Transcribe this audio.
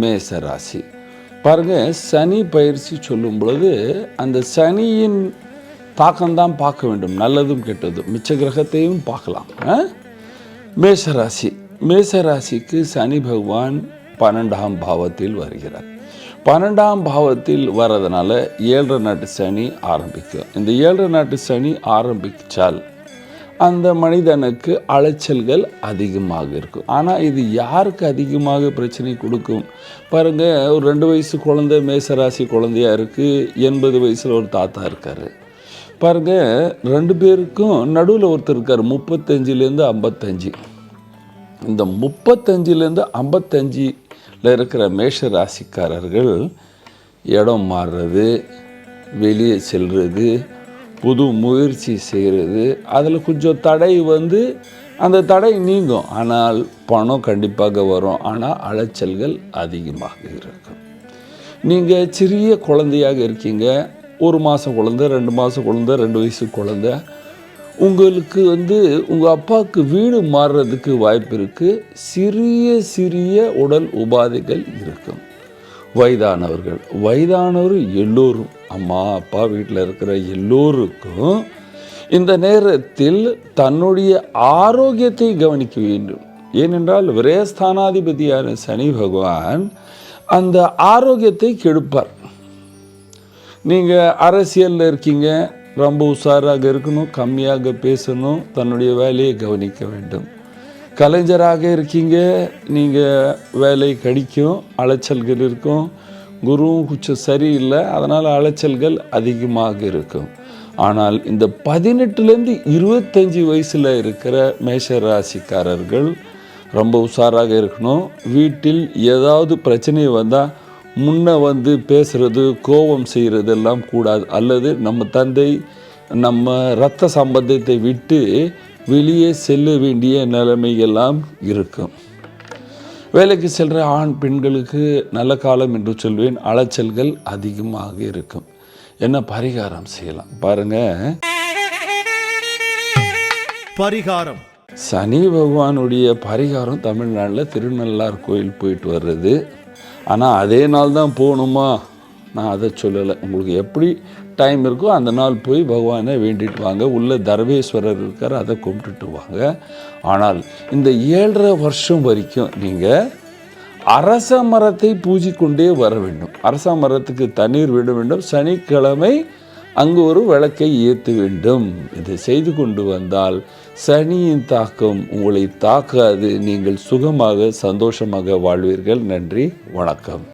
மேச ராசி. பாருங்க, சனி பயிற்சி சொல்லும் பொழுது அந்த சனியின் தாக்கம்தான் பார்க்க வேண்டும், நல்லதும் கெட்டதும். மிச்ச கிரகத்தையும் பார்க்கலாம். மேசராசி. மேசராசிக்கு சனி பகவான் 12ஆம் பாவத்தில் வருகிறார். 12ஆம் பாவத்தில் வர்றதுனால 7 நாட்டு சனி ஆரம்பிக்கும். இந்த 7 நாட்டு சனி ஆரம்பிச்சால் அந்த மனிதனுக்கு அலைச்சல்கள் அதிகமாக இருக்கும். ஆனால் இது யாருக்கு அதிகமாக பிரச்சனை கொடுக்கும் பாருங்கள். ஒரு 2 வயசு குழந்தை மேசராசி குழந்தையாக இருக்குது. 80 வயசில் ஒரு தாத்தா இருக்கார். பாருங்கள், 2 பேருக்கும் நடுவில் ஒருத்தர் இருக்கார், 35லேருந்து 55. இந்த 35லேருந்து 55 இருக்கிற மேஷ ராசிக்காரர்கள் இடம் மாறுறது, வெளியே செல்வது, புது முயற்சி செய்கிறது, அதில் கொஞ்சம் தடை அந்த தடை நீங்கும். ஆனால் பணம் கண்டிப்பாக வரும். ஆனால் அலைச்சல்கள் அதிகமாக இருக்கும். நீங்கள் சிறிய குழந்தையாக இருக்கீங்க, 1 மாதம் குழந்தை, 2 மாதம் குழந்தை, 2 வயசு குழந்தை. உங்களுக்கு உங்கள் அப்பாவுக்கு வீடு மாறுறதுக்கு வாய்ப்பு இருக்குது. சிறிய உடல் உபாதைகள் இருக்கும். வயதானவர் எல்லோரும், அம்மா அப்பா வீட்டில் இருக்கிற எல்லோருக்கும் இந்த நேரத்தில் தன்னுடைய ஆரோக்கியத்தை கவனிக்க வேண்டும். ஏனென்றால் விரயஸ்தானாதிபதியான சனி பகவான் அந்த ஆரோக்கியத்தை கெடுப்பார். நீங்கள் அரசியலில் இருக்கீங்க, ரொம்ப உஷாராக இருக்கணும், கம்மியாக பேசணும், தன்னுடைய வேலையை கவனிக்க வேண்டும். கலைஞராக இருக்கீங்க, நீங்கள் வேலை கடிக்கும், அலைச்சல்கள் இருக்கும். குருவும் கொஞ்சம் சரியில்லை, அதனால் அலைச்சல்கள் அதிகமாக இருக்கும். ஆனால் இந்த 18லேருந்து 25 வயசில் இருக்கிற மேஷராசிக்காரர்கள் ரொம்ப உஷாராக இருக்கணும். வீட்டில் ஏதாவது பிரச்சனை வந்தால் முன்ன பேசுகிறது, கோபம் செய்கிறதெல்லாம் கூடாது. அல்லது நம்ம தந்தை நம்ம இரத்த சம்பந்தத்தை விட்டு வெளியே செல்ல வேண்டிய நிலைமையெல்லாம் இருக்கும். வேலைக்கு செல்கிற ஆண் பெண்களுக்கு நல்ல காலம் என்று சொல்வேன். அலைச்சல்கள் அதிகமாக இருக்கும். என்ன பரிகாரம் செய்யலாம் பாருங்கள். பரிகாரம், சனி பகவானுடைய பரிகாரம் தமிழ்நாட்டில் திருநள்ளார் கோயில் போயிட்டு வர்றது. ஆனால் அதே நாள் தான் போகணுமா, நான் அதை சொல்லலை. உங்களுக்கு எப்படி டைம் இருக்கோ அந்த நாள் போய் பகவானை வேண்டிட்டு வாங்க. உள்ள தர்வேஸ்வரர் இருக்கார், அதை கும்பிட்டுட்டு வாங்க. ஆனால் இந்த 7.5 வருஷம் வரைக்கும் நீங்கள் அரச மரத்தை பூஜிக்கொண்டே வர வேண்டும். அரச மரத்துக்கு தண்ணீர் விட வேண்டும். சனிக்கிழமை அங்கு ஒரு விளக்கை ஏற்ற வேண்டும். இதை செய்து கொண்டு வந்தால் சனியின் தாக்கம் உங்களை தாக்காது. நீங்கள் சுகமாக சந்தோஷமாக வாழ்வீர்கள். நன்றி, வணக்கம்.